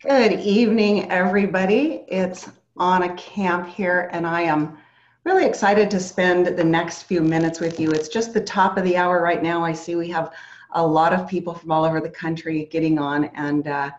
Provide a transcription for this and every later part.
Good evening, everybody. It's Aana Camp here, and I am really excited to spend the next few minutes with you. It's just the top of the hour right now. I see we have a lot of people from all over the country getting on and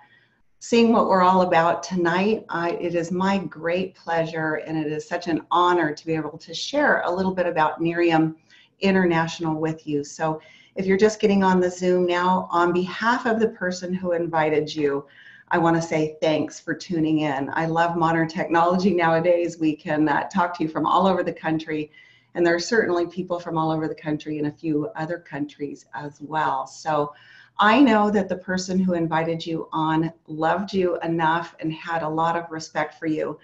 seeing what we're all about tonight. It is my great pleasure, and it is such an honor to be able to share a little bit about Nerium International with you. So if you're just getting on the Zoom now, on behalf of the person who invited you, I want to say thanks for tuning in. I love modern technology nowadays. We can talk to you from all over the country, and there are certainly people from all over the country and a few other countries as well. So I know that the person who invited you on loved you enough and had a lot of respect for you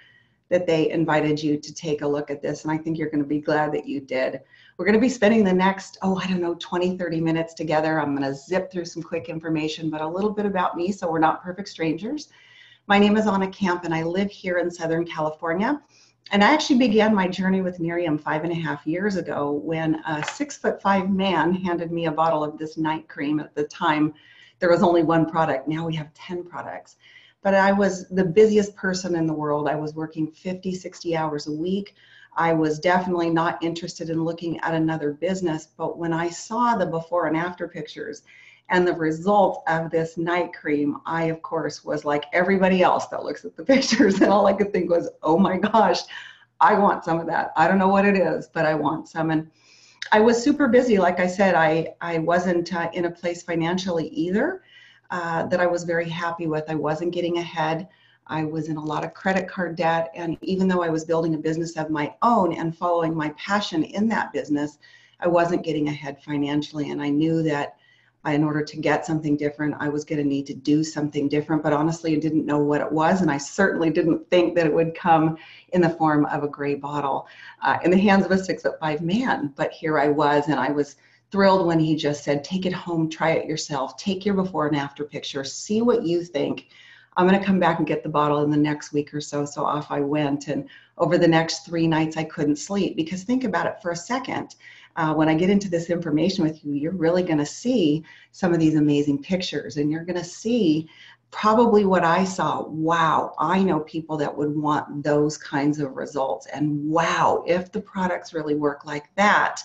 that they invited you to take a look at this. And I think you're going to be glad that you did. We're going to be spending the next, 20, 30 minutes together. I'm going to zip through some quick information, but a little bit about me so we're not perfect strangers. My name is Aana Camp, and I live here in Southern California. And I actually began my journey with Nerium 5.5 years ago when a 6'5" man handed me a bottle of this night cream. At the time, there was only one product. Now we have 10 products. But I was the busiest person in the world. I was working 50, 60 hours a week. I was definitely not interested in looking at another business. But when I saw the before and after pictures and the result of this night cream, I, of course, was like everybody else that looks at the pictures. And all I could think was, oh my gosh, I want some of that. I don't know what it is, but I want some. And I was super busy. Like I said, I wasn't in a place financially either that I was very happy with. I wasn't getting ahead. I was in a lot of credit card debt. And even though I was building a business of my own and following my passion in that business, I wasn't getting ahead financially. And I knew that in order to get something different, I was going to need to do something different. But honestly, I didn't know what it was. And I certainly didn't think that it would come in the form of a gray bottle in the hands of a 6'5" man. But here I was, and I was thrilled when he just said, take it home, try it yourself, take your before and after picture, see what you think. I'm going to come back and get the bottle in the next week or so. So off I went. And over the next 3 nights, I couldn't sleep, because think about it for a second. When I get into this information with you, you're really going to see some of these amazing pictures, and you're going to see probably what I saw. Wow, I know people that would want those kinds of results. And wow, if the products really work like that,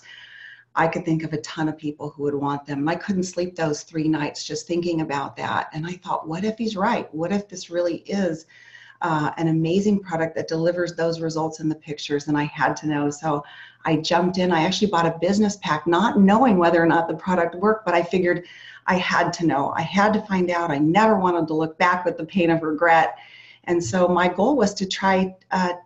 I could think of a ton of people who would want them. I couldn't sleep those 3 nights just thinking about that. And I thought, what if he's right? What if this really is an amazing product that delivers those results in the pictures? And I had to know. So I jumped in. I actually bought a business pack, not knowing whether or not the product worked, but I figured I had to know. I had to find out. I never wanted to look back with the pain of regret. And so my goal was to try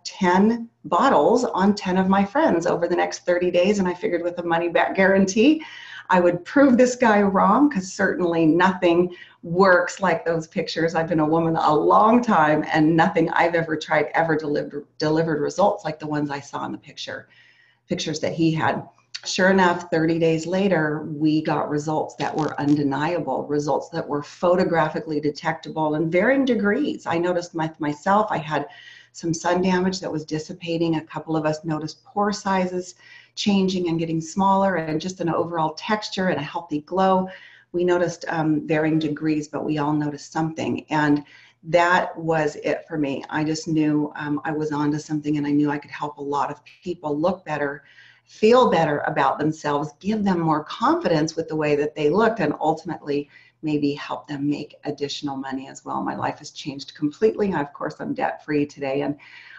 10 bottles on 10 of my friends over the next 30 days. And I figured with a money back guarantee, I would prove this guy wrong, because certainly nothing works like those pictures. I've been a woman a long time, and nothing I've ever tried ever delivered results like the ones I saw in the pictures that he had. Sure enough, 30 days later, we got results that were undeniable, results that were photographically detectable in varying degrees. I noticed myself, I had some sun damage that was dissipating. A couple of us noticed pore sizes changing and getting smaller, and just an overall texture and a healthy glow. We noticed varying degrees, but we all noticed something. And that was it for me. I just knew I was onto something, and I knew I could help a lot of people look better, feel better about themselves, give them more confidence with the way that they looked, and ultimately maybe help them make additional money as well. My life has changed completely. Of course, I'm debt-free today, and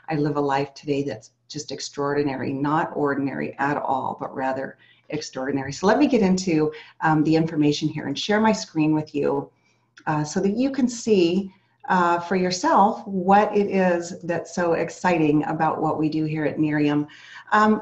I live a life today that's just extraordinary, not ordinary at all, but rather extraordinary. So let me get into the information here and share my screen with you so that you can see for yourself what it is that's so exciting about what we do here at Nerium.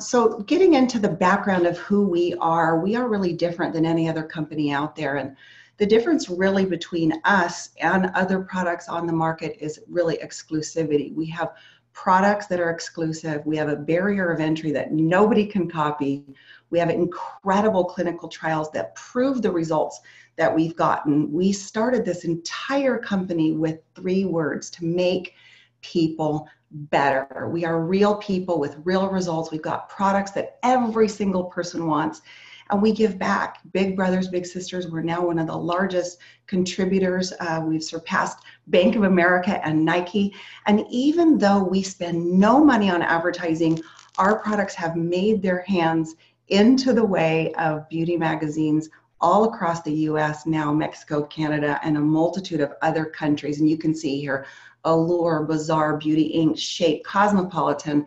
So getting into the background of who we are really different than any other company out there. And the difference really between us and other products on the market is really exclusivity. We have products that are exclusive. We have a barrier of entry that nobody can copy. We have incredible clinical trials that prove the results that we've gotten. We started this entire company with 3 words: to make people better. We are real people with real results. We've got products that every single person wants. and we give back. Big brothers, big sisters, we're now one of the largest contributors. We've surpassed Bank of America and Nike. And even though we spend no money on advertising, our products have made their hands into the way of beauty magazines all across the US, now Mexico, Canada, and a multitude of other countries. And you can see here, Allure, Bazaar, Beauty Inc., Shape, Cosmopolitan,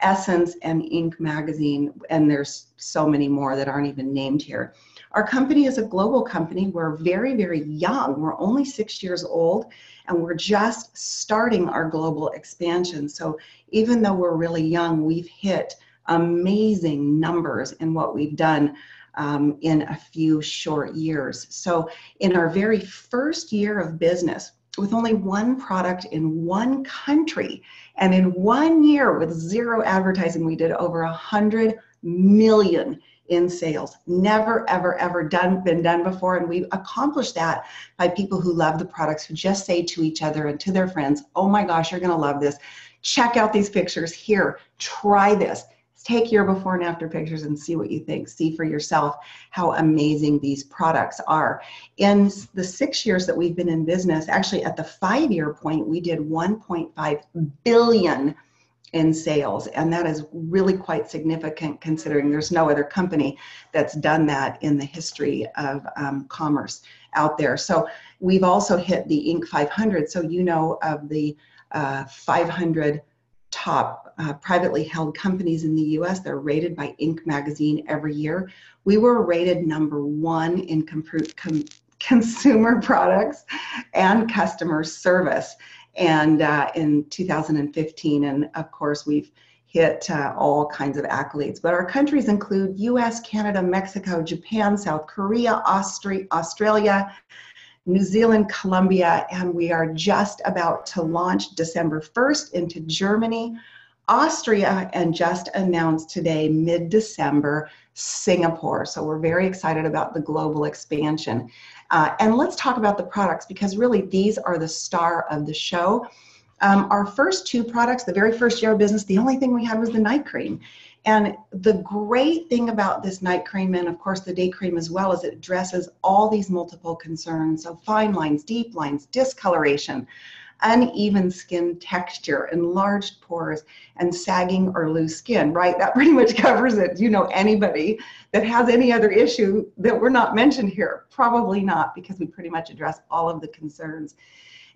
Essence, and Inc. magazine, and there's so many more that aren't even named here. Our company is a global company. We're very, very young. We're only 6 years old, and we're just starting our global expansion. So even though we're really young, we've hit amazing numbers in what we've done in a few short years. So in our very first year of business, with only one product in one country, and in 1 year with zero advertising, we did over 100 million in sales. Never, ever, ever been done before. And we've accomplished that by people who love the products, who just say to each other and to their friends, oh my gosh, you're gonna love this. Check out these pictures here, try this. Take your before and after pictures and see what you think. See for yourself how amazing these products are. In the 6 years that we've been in business, actually at the 5-year point, we did 1.5 billion in sales. And that is really quite significant considering there's no other company that's done that in the history of commerce out there. So we've also hit the Inc. 500. So you know of the 500 top privately held companies in the US. They're rated by Inc. magazine every year. We were rated #1 in consumer products and customer service, and in 2015. And of course, we've hit all kinds of accolades. But our countries include US, Canada, Mexico, Japan, South Korea, Australia, New Zealand, Colombia, and we are just about to launch December 1st into Germany, Austria, and just announced today, mid-December, Singapore. So we're very excited about the global expansion. And let's talk about the products, because really these are the star of the show. Our first 2 products, the very first year of business, the only thing we had was the night cream. And the great thing about this night cream, and of course the day cream as well, is it addresses all these multiple concerns. So fine lines, deep lines, discoloration, uneven skin texture, enlarged pores, and sagging or loose skin, right? That pretty much covers it. Do you know anybody that has any other issue that we're not mentioned here? Probably not, because we pretty much address all of the concerns.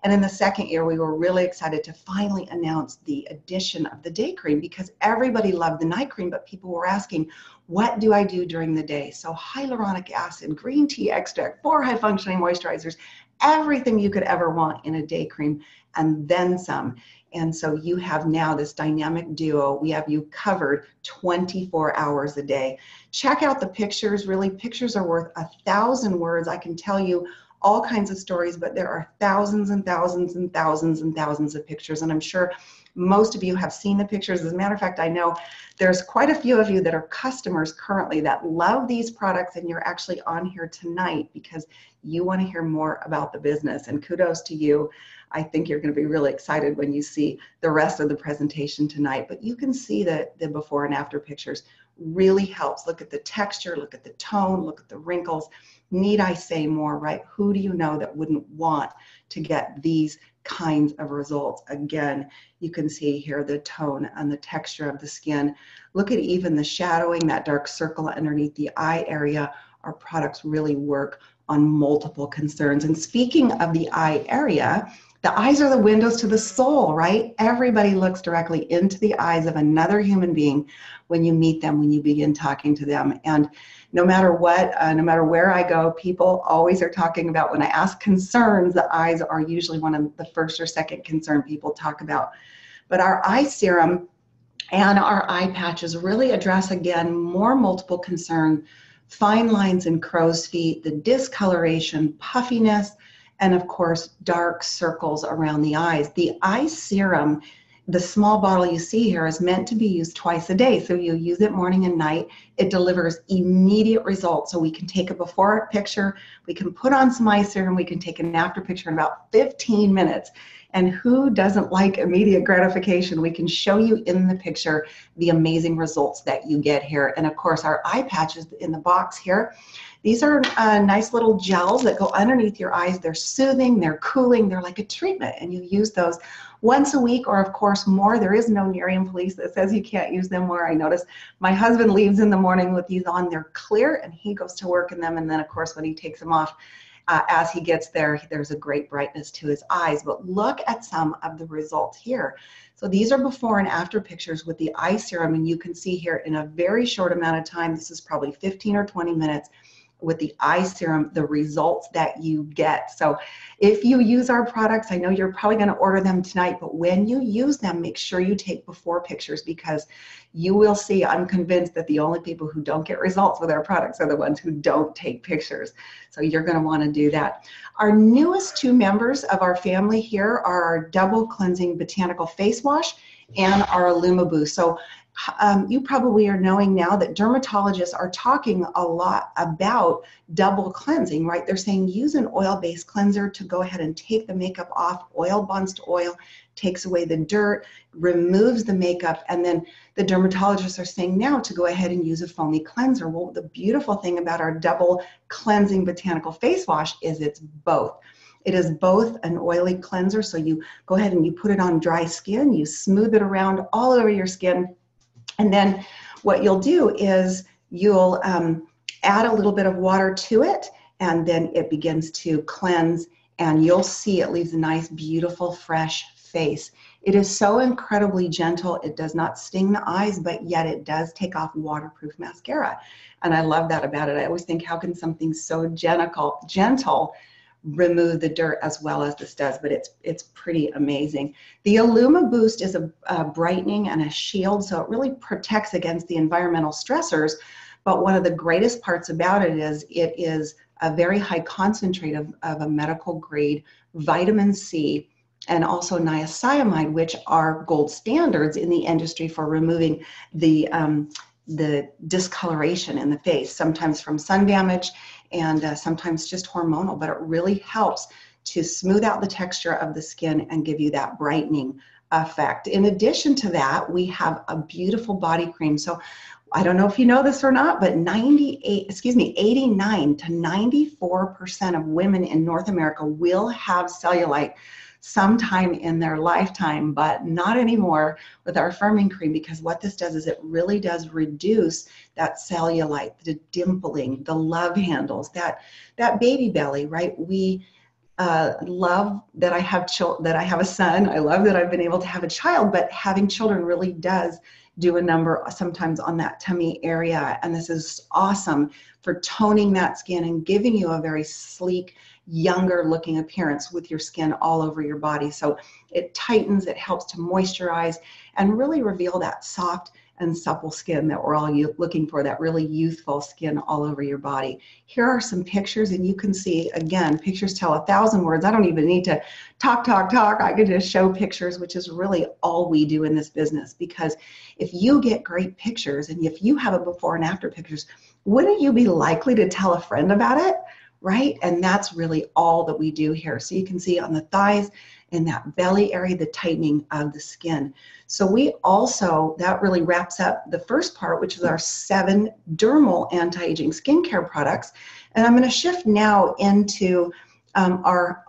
And in the second year, we were really excited to finally announce the addition of the day cream, because everybody loved the night cream, but people were asking, what do I do during the day? So hyaluronic acid, green tea extract, 4 high-functioning moisturizers, everything you could ever want in a day cream, and then some. And so you have now this dynamic duo. We have you covered 24 hours a day. Check out the pictures. Really, pictures are worth 1,000 words. I can tell you all kinds of stories, but there are thousands and thousands and thousands and thousands of pictures. And I'm sure most of you have seen the pictures. As a matter of fact, I know there's quite a few of you that are customers currently that love these products, and you're actually on here tonight because you want to hear more about the business. And kudos to you. I think you're going to be really excited when you see the rest of the presentation tonight. But you can see that the before and after pictures really helps. Look at the texture, look at the tone, look at the wrinkles. Need I say more, right? Who do you know that wouldn't want to get these kinds of results? Again, you can see here the tone and the texture of the skin. Look at even the shadowing, that dark circle underneath the eye area. Our products really work on multiple concerns. And speaking of the eye area, the eyes are the windows to the soul, right? Everybody looks directly into the eyes of another human being when you meet them, when you begin talking to them. And no matter what, no matter where I go, people always are talking about, when I ask concerns, the eyes are usually one of the first or second concern people talk about. But our eye serum and our eye patches really address, again, more multiple concern, fine lines and crow's feet, the discoloration, puffiness, and of course, dark circles around the eyes. The eye serum, the small bottle you see here is meant to be used twice a day. So you use it morning and night. It delivers immediate results. So we can take a before picture, we can put on some eye serum, we can take an after picture in about 15 minutes. And who doesn't like immediate gratification? We can show you in the picture the amazing results that you get here. And of course, our eye patches in the box here, these are nice little gels that go underneath your eyes. They're soothing, they're cooling, they're like a treatment. And you use those once a week, or of course more. There is no Nerium police that says you can't use them more. I notice my husband leaves in the morning with these on. They're clear and he goes to work in them. And then of course when he takes them off, as he gets there, there's a great brightness to his eyes. But look at some of the results here. So these are before and after pictures with the eye serum, and you can see here in a very short amount of time, this is probably 15 or 20 minutes, with the eye serum, the results that you get. So if you use our products, I know you're probably going to order them tonight, but when you use them, make sure you take before pictures, because you will see, I'm convinced that the only people who don't get results with our products are the ones who don't take pictures. So you're going to want to do that. Our newest two members of our family here are our double cleansing botanical face wash and our Illuma Boost. So you probably are knowing now that dermatologists are talking a lot about double cleansing, right? They're saying use an oil-based cleanser to go ahead and take the makeup off. Oil bonds to oil, takes away the dirt, removes the makeup, and then the dermatologists are saying now to go ahead and use a foamy cleanser. Well, the beautiful thing about our double cleansing botanical face wash is it's both. It is both an oily cleanser, so you go ahead and you put it on dry skin, you smooth it around all over your skin, and then what you'll do is you'll add a little bit of water to it, and then it begins to cleanse, and you'll see it leaves a nice, beautiful, fresh face. It is so incredibly gentle. It does not sting the eyes, but yet it does take off waterproof mascara. And I love that about it. I always think, how can something so gentle remove the dirt as well as this does? But it's pretty amazing. The Illuma Boost is a brightening and a shield, so it really protects against the environmental stressors. But one of the greatest parts about it is a very high concentrate of a medical grade vitamin C and also niacinamide, which are gold standards in the industry for removing the discoloration in the face, sometimes from sun damage and sometimes just hormonal, but it really helps to smooth out the texture of the skin and give you that brightening effect. In addition to that, we have a beautiful body cream. So I don't know if you know this or not, but 89 to 94% of women in North America will have cellulite sometime in their lifetime, but not anymore with our firming cream, because what this does is it really does reduce that cellulite, the dimpling, the love handles, that baby belly, right? We love that I have a son. I love that I've been able to have a child, but having children really does do a number sometimes on that tummy area. And this is awesome for toning that skin and giving you a very sleek, younger looking appearance with your skin all over your body. So it tightens, it helps to moisturize and really reveal that soft and supple skin that we're all looking for, that really youthful skin all over your body. Here are some pictures, and you can see, again, pictures tell 1,000 words. I don't even need to talk. I can just show pictures, which is really all we do in this business. Because if you get great pictures and if you have a before and after pictures, wouldn't you be likely to tell a friend about it? Right? And that's really all that we do here. So you can see on the thighs, in that belly area, the tightening of the skin. So we also, that really wraps up the first part, which is our 7 dermal anti-aging skincare products. And I'm going to shift now into our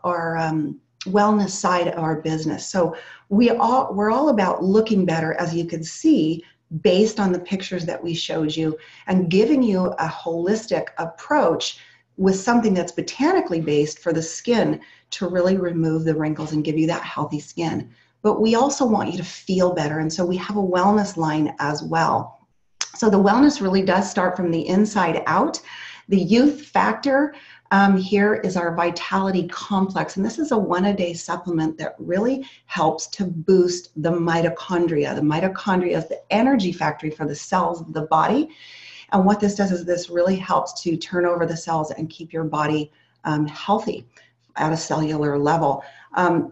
wellness side of our business. So we're all about looking better, as you can see, based on the pictures that we showed you, and giving you a holistic approach with something that's botanically based for the skin to really remove the wrinkles and give you that healthy skin. But we also want you to feel better. And so we have a wellness line as well. So the wellness really does start from the inside out. The youth factor here is our Vitality Complex. And this is a 1-a-day supplement that really helps to boost the mitochondria. The mitochondria is the energy factory for the cells of the body. And what this does is this really helps to turn over the cells and keep your body healthy. at a cellular level.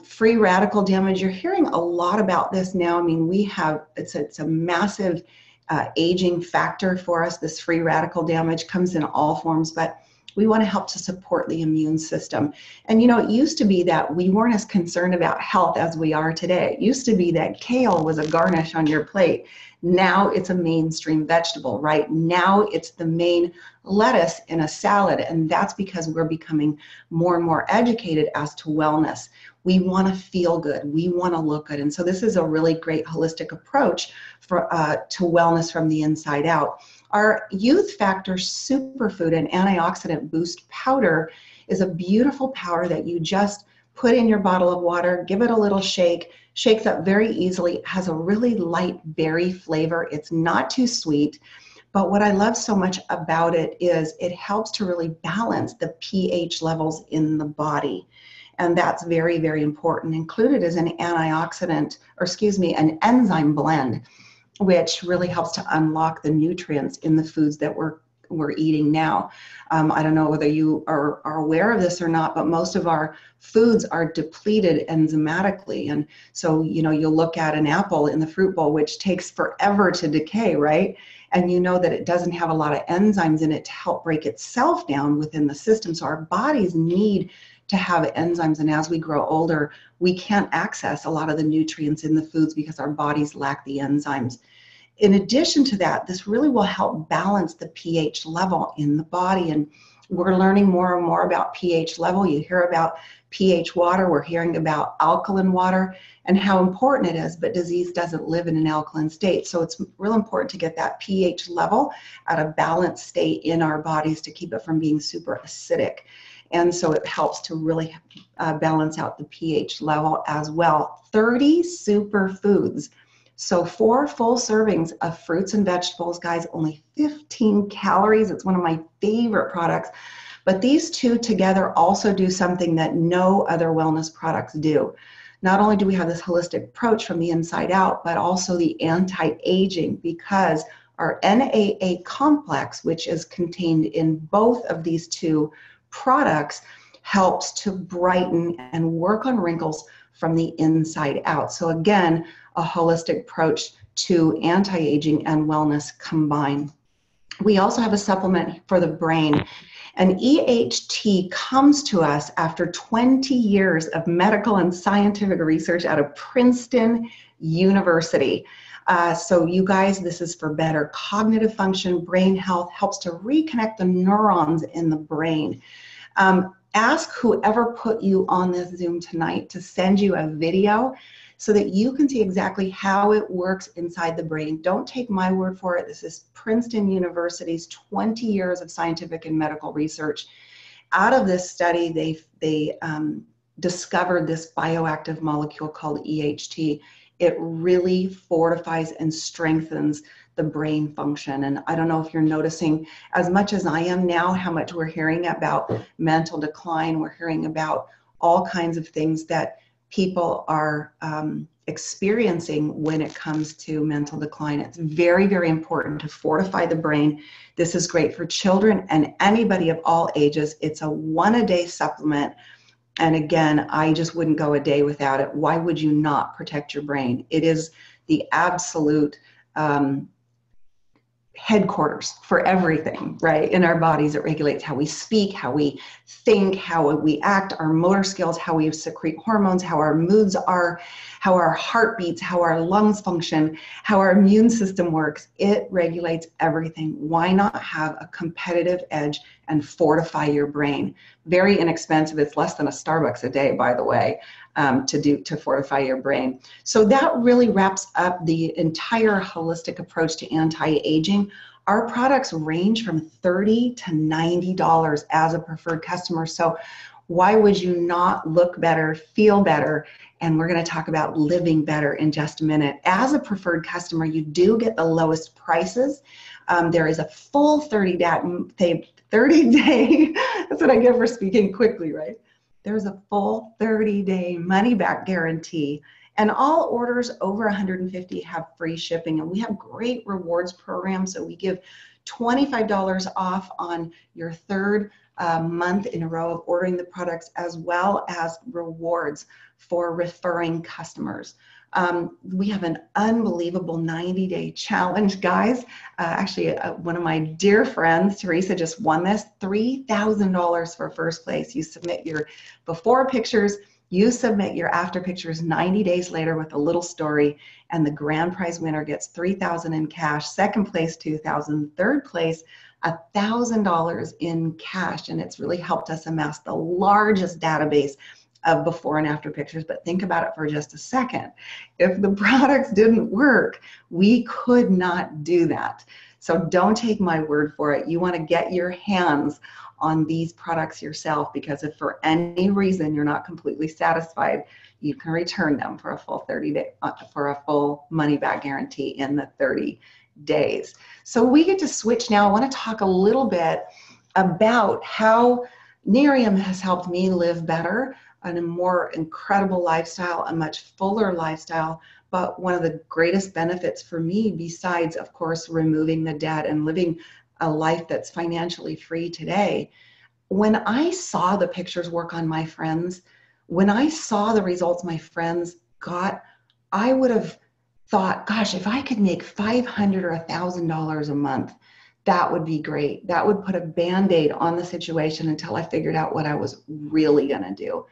Free radical damage, you're hearing a lot about this now. I mean, it's a massive aging factor for us. This free radical damage comes in all forms, but we want to help to support the immune system. And it used to be that we weren't as concerned about health as we are today. It used to be that kale was a garnish on your plate. Now it's a mainstream vegetable, right? Now it's the main lettuce in a salad. And that's because we're becoming more and more educated as to wellness. We want to feel good. We want to look good. And so this is a really great holistic approach to wellness from the inside out. Our Youth Factor Superfood and Antioxidant Boost Powder is a beautiful powder that you just put in your bottle of water, give it a little shake, shakes up very easily. It has a really light berry flavor. It's not too sweet. But what I love so much about it is it helps to really balance the pH levels in the body. And that's very, very important. Included is an antioxidant, an enzyme blend, which really helps to unlock the nutrients in the foods that we're eating now. I don't know whether you are aware of this or not, but most of our foods are depleted enzymatically. And so, you'll look at an apple in the fruit bowl, which takes forever to decay, right? And you know that it doesn't have a lot of enzymes in it to help break itself down within the system. So our bodies need to have enzymes. And as we grow older, we can't access a lot of the nutrients in the foods because our bodies lack the enzymes. In addition to that, this really will help balance the pH level in the body. And we're learning more and more about pH level. You hear about pH water, we're hearing about alkaline water and how important it is, but disease doesn't live in an alkaline state. So it's real important to get that pH level at a balanced state in our bodies to keep it from being super acidic. And so it helps to really balance out the pH level as well. 30 superfoods. So 4 full servings of fruits and vegetables, guys, only 15 calories. It's one of my favorite products. But these two together also do something that no other wellness products do. Not only do we have this holistic approach from the inside out, but also the anti-aging, because our NAA complex, which is contained in both of these two products, helps to brighten and work on wrinkles from the inside out. So again, a holistic approach to anti-aging and wellness combined. We also have a supplement for the brain. And EHT comes to us after 20 years of medical and scientific research out of Princeton University. So you guys, this is for better cognitive function, brain health, helps to reconnect the neurons in the brain. Ask whoever put you on this Zoom tonight to send you a video so that you can see exactly how it works inside the brain. Don't take my word for it. This is Princeton University's 20 years of scientific and medical research. Out of this study, they discovered this bioactive molecule called EHT. It really fortifies and strengthens the brain function. And I don't know if you're noticing, as much as I am now, how much we're hearing about mental decline. We're hearing about all kinds of things that people are experiencing when it comes to mental decline. It's very, very important to fortify the brain. This is great for children and anybody of all ages. It's a 1-a-day supplement. And again, I just wouldn't go a day without it. Why would you not protect your brain? It is the absolute headquarters for everything, right? In our bodies, it regulates how we speak, how we think, how we act, our motor skills, how we secrete hormones, how our moods are, how our heart beats, how our lungs function, how our immune system works. It regulates everything. Why not have a competitive edge and fortify your brain? Very inexpensive. It's less than a Starbucks a day, by the way, to fortify your brain. So that really wraps up the entire holistic approach to anti-aging. Our products range from $30 to $90 as a preferred customer. So why would you not look better, feel better? And we're going to talk about living better in just a minute. As a preferred customer, you do get the lowest prices. There is a full 30-day, that's what I get for speaking quickly, right? There's a full 30-day money-back guarantee. And all orders over 150 have free shipping. And we have great rewards programs. So we give $25 off on your third month in a row of ordering the products, as well as rewards for referring customers. We have an unbelievable 90-day challenge, guys. Actually, one of my dear friends, Teresa, just won this, $3,000 for first place. You submit your before pictures, you submit your after pictures 90 days later with a little story, and the grand prize winner gets $3,000 in cash, second place $2,000, third place $1,000 in cash. And it's really helped us amass the largest database of before and after pictures. But think about it for just a second. If the products didn't work, we could not do that. So don't take my word for it. You want to get your hands on these products yourself, because if for any reason you're not completely satisfied, you can return them for a full 30-day, for a full money back guarantee in the 30 days. So we get to switch now. I want to talk a little bit about how Nerium has helped me live better and a more incredible lifestyle, a much fuller lifestyle. But one of the greatest benefits for me, besides, of course, removing the debt and living a life that's financially free today, when I saw the pictures work on my friends, when I saw the results my friends got, I would have thought, gosh, if I could make $500 or $1,000 a month, that would be great. That would put a Band-Aid on the situation until I figured out what I was really going to do.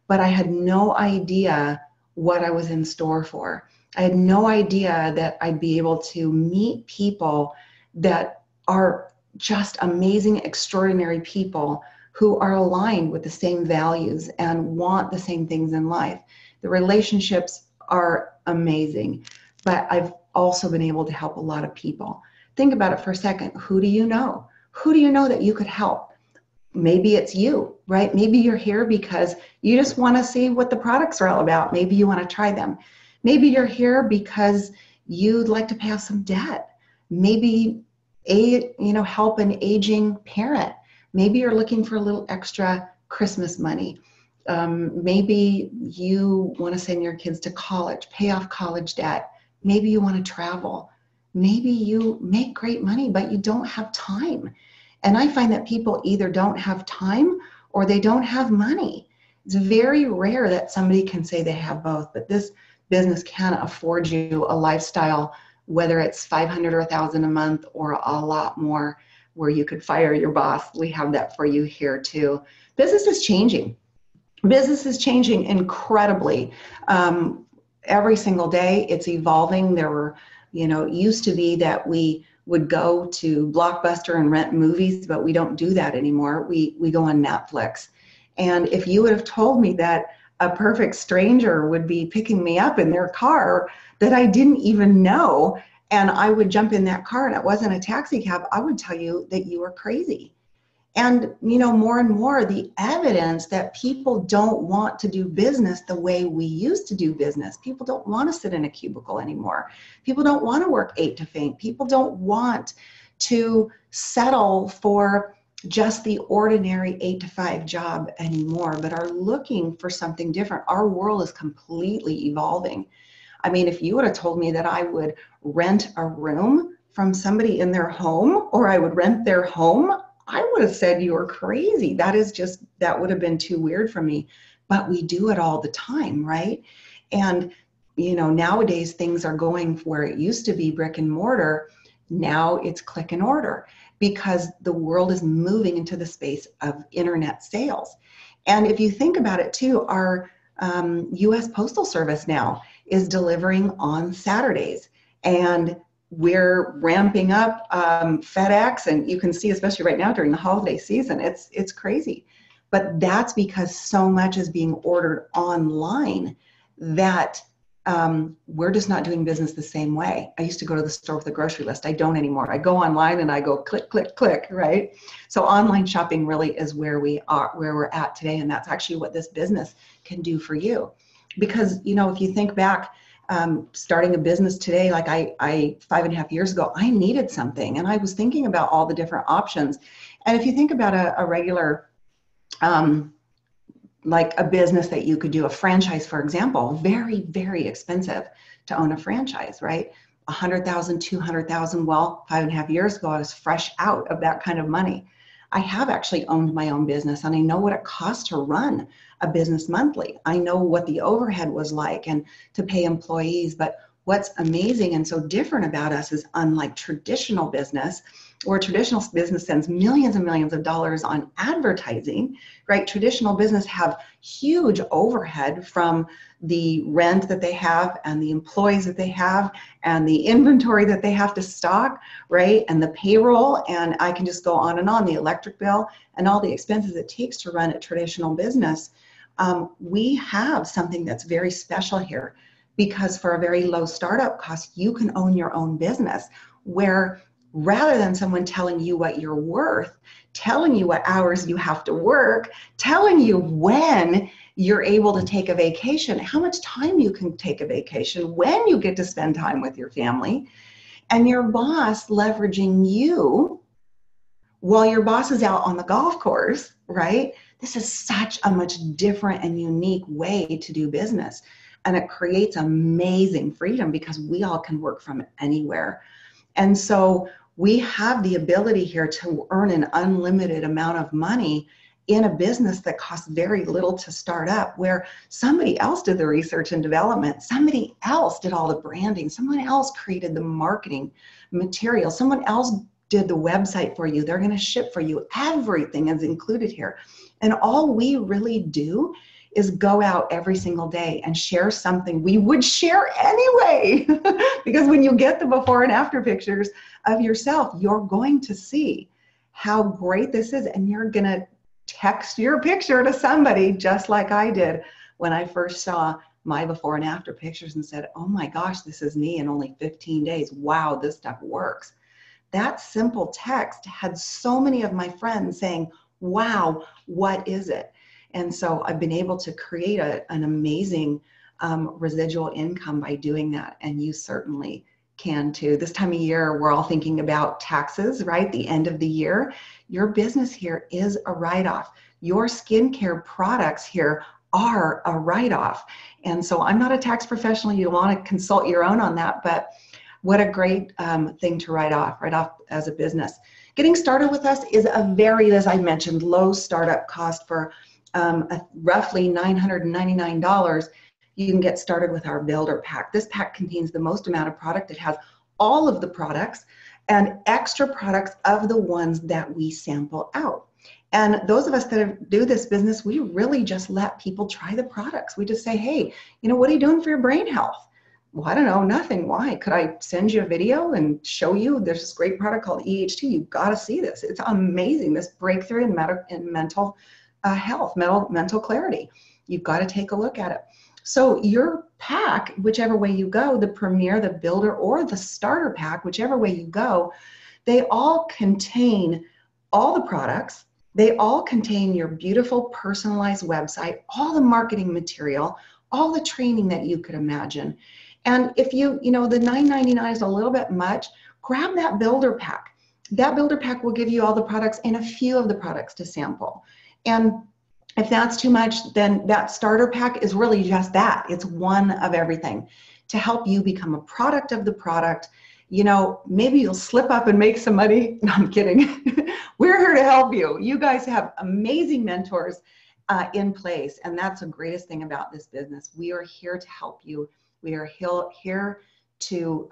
But I had no idea what I was in store for. I had no idea that I'd be able to meet people that are just amazing, extraordinary people who are aligned with the same values and want the same things in life. The relationships are amazing, but I've also been able to help a lot of people. Think about it for a second. Who do you know? Who do you know that you could help? Maybe it's you, right? Maybe you're here because you just want to see what the products are all about. Maybe you want to try them. Maybe you're here because you'd like to pay off some debt. Maybe help an aging parent. Maybe you're looking for a little extra Christmas money. Maybe you want to send your kids to college, pay off college debt. Maybe you want to travel. Maybe you make great money, but you don't have time. And I find that people either don't have time or they don't have money. It's very rare that somebody can say they have both, but this business can afford you a lifestyle, whether it's $500 or $1,000 a month or a lot more, where you could fire your boss. We have that for you here too. Business is changing. Business is changing incredibly. Every single day it's evolving. There were, it used to be that we would go to Blockbuster and rent movies, but we don't do that anymore. We go on Netflix. And if you would have told me that a perfect stranger would be picking me up in their car that I didn't even know, and I would jump in that car and it wasn't a taxi cab, I would tell you that you were crazy. And, more and more the evidence that people don't want to do business the way we used to do business. People don't want to sit in a cubicle anymore. People don't want to work 8 to faint. People don't want to settle for just the ordinary 8 to 5 job anymore, but are looking for something different. Our world is completely evolving. I mean, if you would have told me that I would rent a room from somebody in their home, or I would rent their home, I would have said you were crazy. That would have been too weird for me. But we do it all the time, right? And, nowadays things are going where it used to be brick and mortar. Now it's click and order, because the world is moving into the space of internet sales. And if you think about it too, our US Postal Service now is delivering on Saturdays. And we're ramping up FedEx, and you can see, especially right now during the holiday season, it's crazy. But that's because so much is being ordered online that we're just not doing business the same way. I used to go to the store with a grocery list. I don't anymore. I go online and I go click, click, click, right? So online shopping really is where we're at today. And that's actually what this business can do for you. Because, if you think back, starting a business today, like I 5.5 years ago, I needed something, and I was thinking about all the different options. And if you think about a regular, like a business that you could do, a franchise, for example, very, very expensive to own a franchise, right? 100,000, 200,000. Well, 5.5 years ago, I was fresh out of that kind of money. I have actually owned my own business, and I know what it costs to run a business monthly. I know what the overhead was like and to pay employees. But what's amazing and so different about us is, unlike traditional business, where traditional business spends millions and millions of dollars on advertising, right? Traditional business have huge overhead from the rent that they have and the employees that they have and the inventory that they have to stock, right? And the payroll, and I can just go on and on, the electric bill and all the expenses it takes to run a traditional business. We have something that's very special here, because for a very low startup cost, you can own your own business, where rather than someone telling you what you're worth, telling you what hours you have to work, telling you when you're able to take a vacation, how much time you can take a vacation, when you get to spend time with your family, and your boss leveraging you while your boss is out on the golf course, right? This is such a much different and unique way to do business. And it creates amazing freedom because we all can work from anywhere. And so we have the ability here to earn an unlimited amount of money in a business that costs very little to start up, where somebody else did the research and development, somebody else did all the branding, someone else created the marketing material, someone else did the website for you. They're going to ship for you. Everything is included here. And all we really do is go out every single day and share something we would share anyway. Because when you get the before and after pictures of yourself, you're going to see how great this is. And you're going to text your picture to somebody, just like I did when I first saw my before and after pictures and said, oh my gosh, this is me in only 15 days. Wow, this stuff works. That simple text had so many of my friends saying, wow, what is it? And so I've been able to create an amazing residual income by doing that. And you certainly can too. This time of year, we're all thinking about taxes, right? The end of the year. Your business here is a write-off. Your skincare products here are a write-off. And so I'm not a tax professional. You want to consult your own on that, but what a great thing to write off as a business. Getting started with us is a very, as I mentioned, low startup cost for roughly $999. You can get started with our builder pack. This pack contains the most amount of product. It has all of the products and extra products of the ones that we sample out. And those of us that do this business, we really just let people try the products. We just say, hey, what are you doing for your brain health? Well, I don't know, nothing. Why? Could I send you a video and show you? There's this great product called EHT. You've got to see this. It's amazing, this breakthrough in mental health, mental clarity. You've got to take a look at it. So your pack, whichever way you go, the Premier, the Builder, or the Starter pack, whichever way you go, they all contain all the products. They all contain your beautiful personalized website, all the marketing material, all the training that you could imagine. And if the $9.99 is a little bit much, grab that builder pack. That builder pack will give you all the products and a few of the products to sample. And if that's too much, then that starter pack is really just that. It's one of everything to help you become a product of the product. Maybe you'll slip up and make some money. No, I'm kidding. We're here to help you. You guys have amazing mentors in place. And that's the greatest thing about this business. We are here to help you. We are here to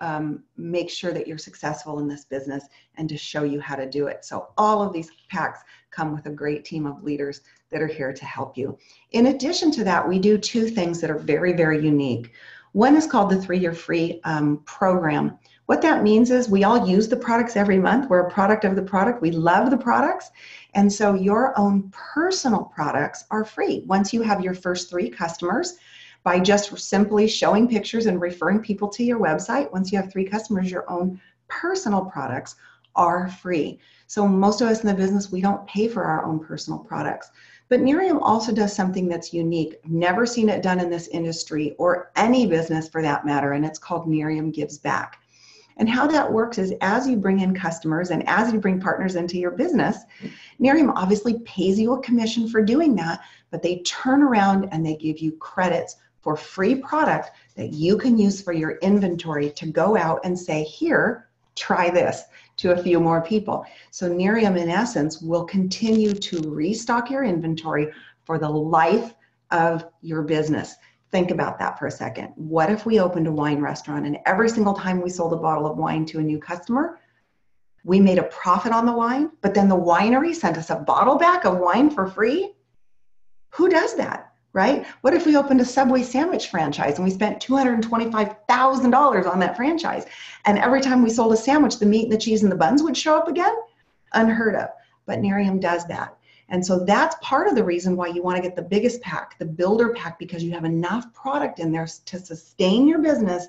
make sure that you're successful in this business and to show you how to do it. So all of these packs come with a great team of leaders that are here to help you. In addition to that, we do two things that are very, very unique. One is called the 3-Year Free program. What that means is we all use the products every month. We're a product of the product. We love the products. And so your own personal products are free. Once you have your first 3 customers, by just simply showing pictures and referring people to your website, once you have 3 customers, your own personal products are free. So most of us in the business, we don't pay for our own personal products. But Nerium also does something that's unique. I've never seen it done in this industry or any business for that matter, and it's called Nerium Gives Back. And how that works is as you bring in customers and as you bring partners into your business, Nerium obviously pays you a commission for doing that, but they turn around and they give you credits for free product that you can use for your inventory to go out and say, here, try this. to a few more people. So Nerium, in essence, will continue to restock your inventory for the life of your business. Think about that for a second. What if we opened a wine restaurant and every single time we sold a bottle of wine to a new customer, we made a profit on the wine, but then the winery sent us a bottle back of wine for free? Who does that, right? What if we opened a Subway sandwich franchise and we spent $225,000 on that franchise, and every time we sold a sandwich, the meat and the cheese and the buns would show up again? Unheard of. But Nerium does that. And so that's part of the reason why you want to get the biggest pack, the builder pack, because you have enough product in there to sustain your business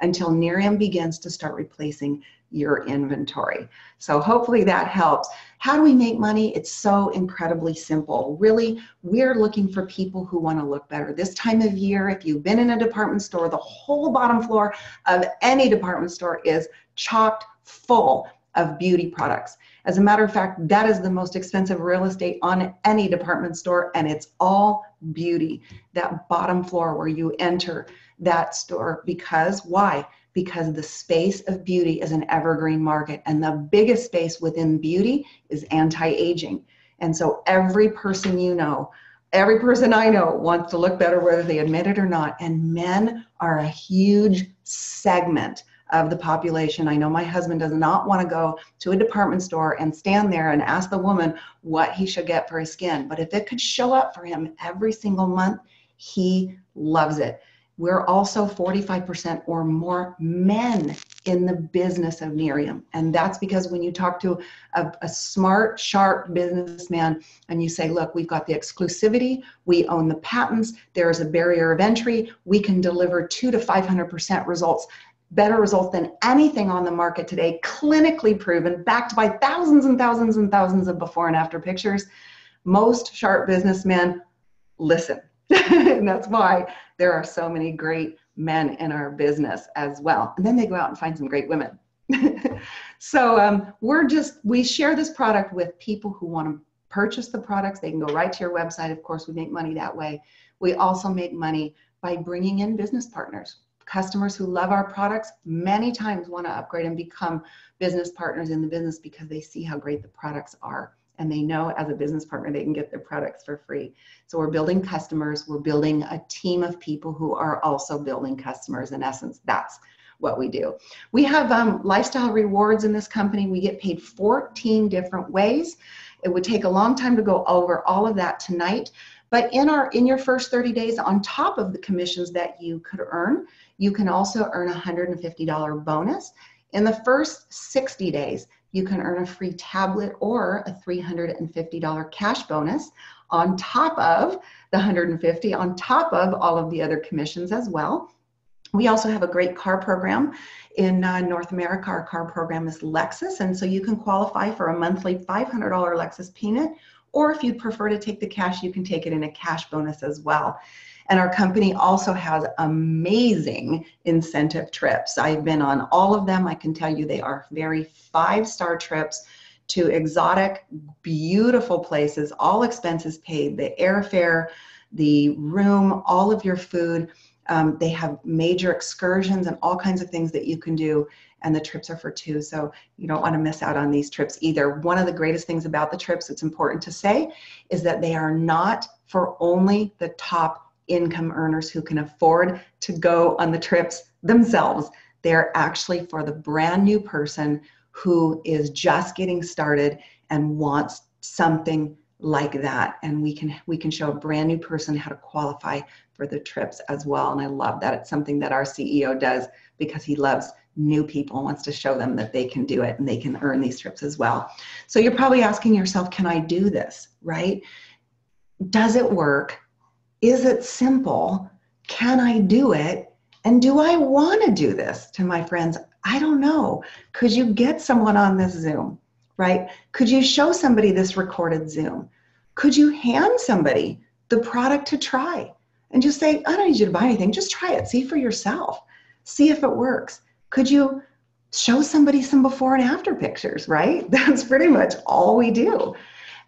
until Nerium begins to start replacing your inventory. So hopefully that helps. How do we make money? It's so incredibly simple. Really, we're looking for people who want to look better. This time of year, if you've been in a department store, the whole bottom floor of any department store is chocked full of beauty products. As a matter of fact, that is the most expensive real estate on any department store, and it's all beauty. That bottom floor where you enter that store. Because why? Because the space of beauty is an evergreen market, and the biggest space within beauty is anti-aging. And so every person you know, every person I know wants to look better whether they admit it or not. And men are a huge segment of the population. I know my husband does not want to go to a department store and stand there and ask the woman what he should get for his skin. But if it could show up for him every single month, he loves it. We're also 45% or more men in the business of Nerium. And that's because when you talk to a smart, sharp businessman and you say, look, we've got the exclusivity, we own the patents, there's a barrier of entry, we can deliver 200 to 500% results, better results than anything on the market today, clinically proven, backed by thousands and thousands and thousands of before and after pictures. Most sharp businessmen listen. And that's why there are so many great men in our business as well. And then they go out and find some great women. So we share this product with people who want to purchase the products. They can go right to your website. Of course, we make money that way. We also make money by bringing in business partners. Customers who love our products many times want to upgrade and become business partners in the business because they see how great the products are. And they know as a business partner, they can get their products for free. So we're building customers. We're building a team of people who are also building customers. In essence, that's what we do. We have lifestyle rewards in this company. We get paid 14 different ways. It would take a long time to go over all of that tonight. But in your first 30 days, on top of the commissions that you could earn, you can also earn a $150 bonus. In the first 60 days, you can earn a free tablet or a $350 cash bonus on top of the $150, on top of all of the other commissions as well. We also have a great car program in North America. Our car program is Lexus, and so you can qualify for a monthly $500 Lexus payment, or if you'd prefer to take the cash, you can take it in a cash bonus as well. And our company also has amazing incentive trips. I've been on all of them. I can tell you they are very 5-star trips to exotic, beautiful places, all expenses paid, the airfare, the room, all of your food. They have major excursions and all kinds of things that you can do. And the trips are for 2. So you don't want to miss out on these trips either. One of the greatest things about the trips, it's important to say, is that they are not for only the top income earners who can afford to go on the trips themselves. They're actually for the brand new person who is just getting started and wants something like that. And we can show a brand new person how to qualify for the trips as well. And I love that. It's something that our CEO does because he loves new people and wants to show them that they can do it and they can earn these trips as well. So you're probably asking yourself, can I do this, right? Does it work? Is it simple? Can I do it? And do I want to do this? To my friends, I don't know. Could you get someone on this Zoom, right? Could you show somebody this recorded Zoom? Could you hand somebody the product to try and just say, I don't need you to buy anything. Just try it. See for yourself. See if it works. Could you show somebody some before and after pictures, right? That's pretty much all we do.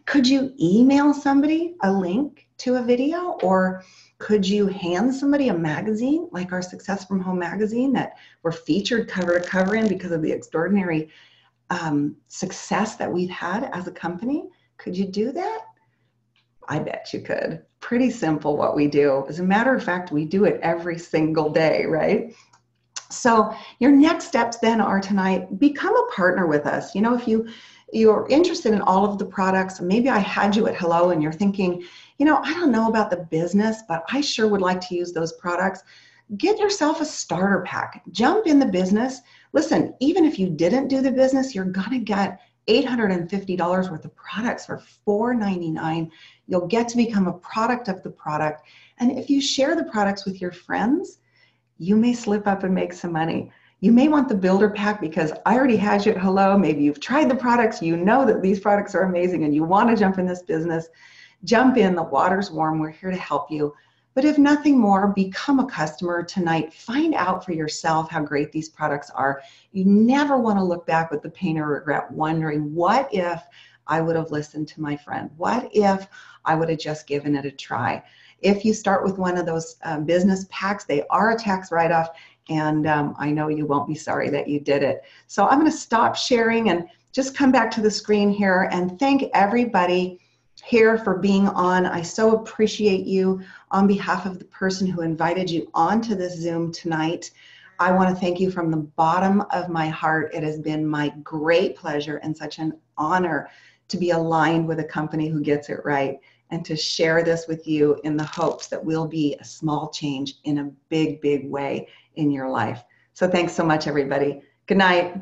Could you email somebody a link to a video, or could you hand somebody a magazine like our Success from Home magazine that we're featured cover to cover in because of the extraordinary success that we've had as a company? Could you do that? I bet you could. Pretty simple what we do. As a matter of fact, we do it every single day, right? So your next steps then are tonight, become a partner with us. You know, if you're interested in all of the products, maybe I had you at hello and you're thinking, you know, I don't know about the business, but I sure would like to use those products. Get yourself a starter pack. Jump in the business. Listen, even if you didn't do the business, you're going to get $850 worth of products for $4.99. You'll get to become a product of the product. And if you share the products with your friends, you may slip up and make some money. You may want the builder pack because I already had you at hello. Maybe you've tried the products. You know that these products are amazing and you want to jump in this business. Jump in. The water's warm. We're here to help you. But if nothing more, become a customer tonight. Find out for yourself how great these products are. You never want to look back with the pain or regret, wondering, what if I would have listened to my friend? What if I would have just given it a try? If you start with one of those business packs, they are a tax write-off, and I know you won't be sorry that you did it. So I'm going to stop sharing and just come back to the screen here and thank everybody here for being on. I so appreciate you. On behalf of the person who invited you onto this Zoom tonight, I want to thank you from the bottom of my heart. It has been my great pleasure and such an honor to be aligned with a company who gets it right and to share this with you in the hopes that we'll be a small change in a big, big way in your life. So thanks so much, everybody. Good night.